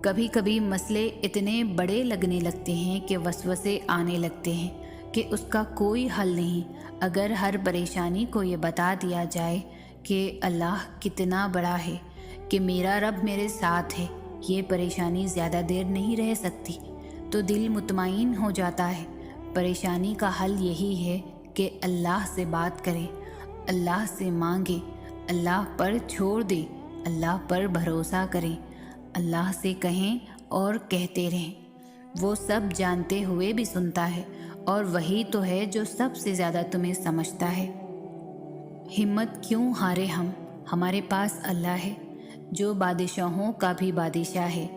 کبھی کبھی مسئلے اتنے بڑے لگنے لگتے ہیں کہ وسوسے آنے لگتے ہیں کہ اس کا کوئی حل نہیں۔ اگر ہر پریشانی کو یہ بتا دیا جائے کہ اللہ کتنا بڑا ہے، کہ میرا رب میرے ساتھ ہے، یہ پریشانی زیادہ دیر نہیں رہ سکتی، تو دل مطمئن ہو جاتا ہے۔ پریشانی کا حل یہی ہے کہ اللہ سے بات کریں، اللہ سے مانگیں، اللہ پر چھوڑ دیں، اللہ پر بھروسہ کریں، اللہ سے کہیں اور کہتے رہیں۔ وہ سب جانتے ہوئے بھی سنتا ہے، اور وہی تو ہے جو سب سے زیادہ تمہیں سمجھتا ہے۔ ہمت کیوں ہارے ہم، ہمارے پاس اللہ ہے جو بادشاہوں کا بھی بادشاہ ہے،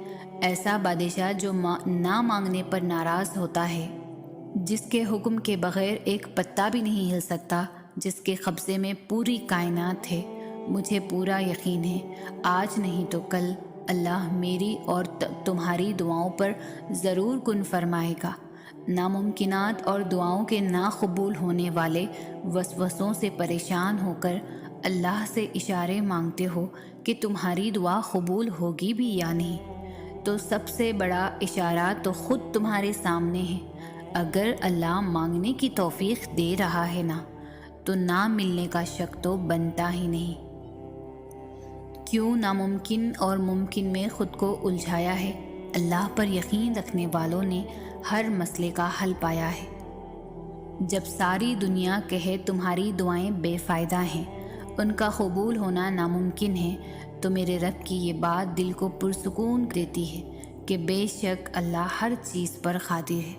ایسا بادشاہ جو نہ مانگنے پر ناراض ہوتا ہے، جس کے حکم کے بغیر ایک پتا بھی نہیں ہل سکتا، جس کے قبضے میں پوری کائنات ہے۔ مجھے پورا یقین ہے آج نہیں تو کل اللہ میری اور تمہاری دعاؤں پر ضرور کن فرمائے گا۔ ناممکنات اور دعاؤں کے ناقبول ہونے والے وسوسوں سے پریشان ہو کر اللہ سے اشارے مانگتے ہو کہ تمہاری دعا قبول ہوگی بھی یا نہیں، تو سب سے بڑا اشارہ تو خود تمہارے سامنے ہے۔ اگر اللہ مانگنے کی توفیق دے رہا ہے نا، تو نہ ملنے کا شک تو بنتا ہی نہیں۔ کیوں ناممکن اور ممکن میں خود کو الجھایا ہے؟ اللہ پر یقین رکھنے والوں نے ہر مسئلے کا حل پایا ہے۔ جب ساری دنیا کہے تمہاری دعائیں بے فائدہ ہیں، ان کا قبول ہونا ناممکن ہے، تو میرے رب کی یہ بات دل کو پرسکون دیتی ہے کہ بے شک اللہ ہر چیز پر قادر ہے،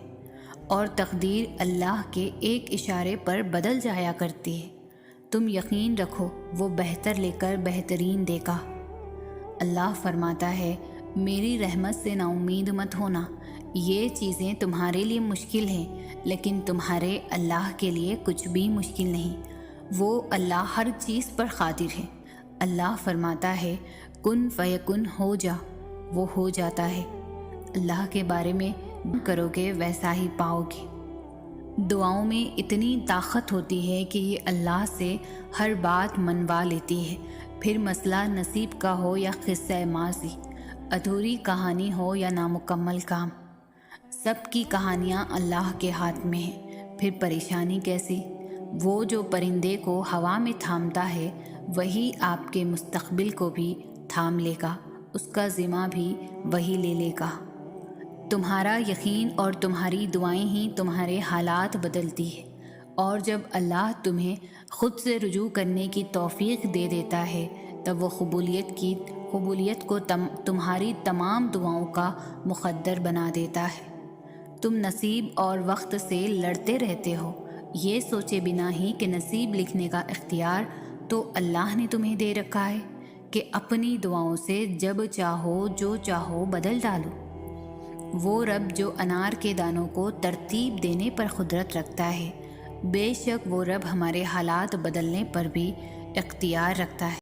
اور تقدیر اللہ کے ایک اشارے پر بدل جایا کرتی ہے۔ تم یقین رکھو وہ بہتر لے کر بہترین دے گا۔ اللہ فرماتا ہے میری رحمت سے نا امید مت ہونا، یہ چیزیں تمہارے لیے مشکل ہیں، لیکن تمہارے اللہ کے لیے کچھ بھی مشکل نہیں، وہ اللہ ہر چیز پر قادر ہے۔ اللہ فرماتا ہے کن فیکن، ہو جا، وہ ہو جاتا ہے۔ اللہ کے بارے میں کرو گے ویسا ہی پاؤ گے۔ دعاؤں میں اتنی طاقت ہوتی ہے کہ یہ اللہ سے ہر بات منوا لیتی ہے، پھر مسئلہ نصیب کا ہو یا قصہ ماضی، ادھوری کہانی ہو یا نامکمل کام، سب کی کہانیاں اللہ کے ہاتھ میں ہیں۔ پھر پریشانی کیسی؟ وہ جو پرندے کو ہوا میں تھامتا ہے، وہی آپ کے مستقبل کو بھی تھام لے گا، اس کا ذمہ بھی وہی لے لے گا۔ تمہارا یقین اور تمہاری دعائیں ہی تمہارے حالات بدلتی ہے، اور جب اللہ تمہیں خود سے رجوع کرنے کی توفیق دے دیتا ہے، تب وہ قبولیت کو تمہاری تمام دعاؤں کا مقدر بنا دیتا ہے۔ تم نصیب اور وقت سے لڑتے رہتے ہو، یہ سوچے بنا ہی کہ نصیب لکھنے کا اختیار تو اللہ نے تمہیں دے رکھا ہے کہ اپنی دعاؤں سے جب چاہو جو چاہو بدل ڈالو۔ وہ رب جو انار کے دانوں کو ترتیب دینے پر قدرت رکھتا ہے، بے شک وہ رب ہمارے حالات بدلنے پر بھی اختیار رکھتا ہے۔